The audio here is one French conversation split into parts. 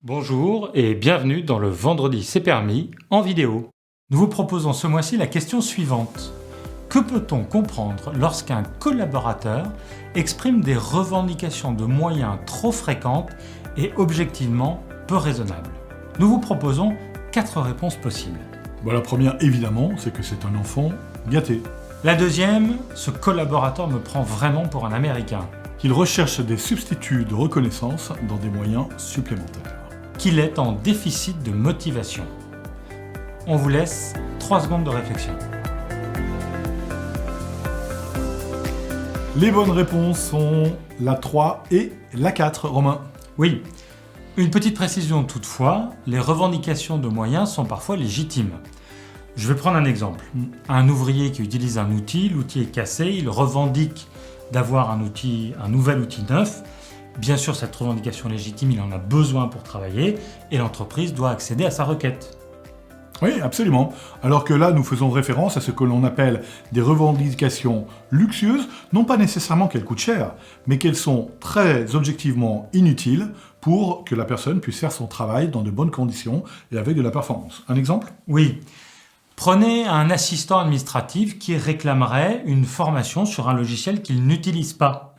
Bonjour et bienvenue dans le Vendredi c'est permis en vidéo. Nous vous proposons ce mois-ci la question suivante. Que peut-on comprendre lorsqu'un collaborateur exprime des revendications de moyens trop fréquentes et objectivement peu raisonnables? Nous vous proposons 4 réponses possibles. La première, évidemment, c'est que c'est un enfant gâté. La deuxième, ce collaborateur me prend vraiment pour un Américain. Qu'il recherche des substituts de reconnaissance dans des moyens supplémentaires. Qu'il est en déficit de motivation. On vous laisse 3 secondes de réflexion. Les bonnes réponses sont la 3 et la 4, Romain. Oui, une petite précision toutefois, les revendications de moyens sont parfois légitimes. Je vais prendre un exemple. Un ouvrier qui utilise un outil, l'outil est cassé, il revendique d'avoir un nouvel outil neuf. Bien sûr, cette revendication légitime, il en a besoin pour travailler et l'entreprise doit accéder à sa requête. Oui, absolument. Alors que là, nous faisons référence à ce que l'on appelle des revendications luxueuses, non pas nécessairement qu'elles coûtent cher, mais qu'elles sont très objectivement inutiles pour que la personne puisse faire son travail dans de bonnes conditions et avec de la performance. Un exemple ? Oui. Prenez un assistant administratif qui réclamerait une formation sur un logiciel qu'il n'utilise pas.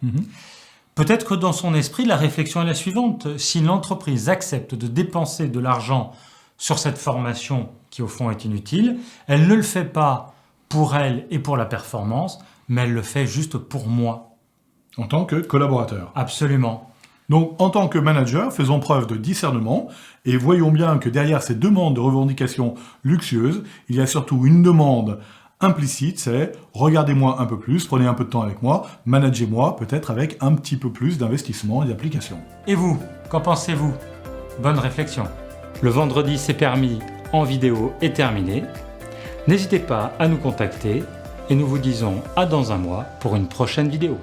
Peut-être que dans son esprit, la réflexion est la suivante. Si l'entreprise accepte de dépenser de l'argent sur cette formation qui au fond est inutile, elle ne le fait pas pour elle et pour la performance, mais elle le fait juste pour moi. En tant que collaborateur. Absolument. Donc, en tant que manager, faisons preuve de discernement et voyons bien que derrière ces demandes de revendications luxueuses, il y a surtout une demande implicite, c'est « regardez-moi un peu plus, prenez un peu de temps avec moi, managez-moi peut-être avec un petit peu plus d'investissement et d'application. » Et vous, qu'en pensez-vous? Bonne réflexion. Le Vendredi c'est permis en vidéo est terminé. N'hésitez pas à nous contacter et nous vous disons à dans un mois pour une prochaine vidéo.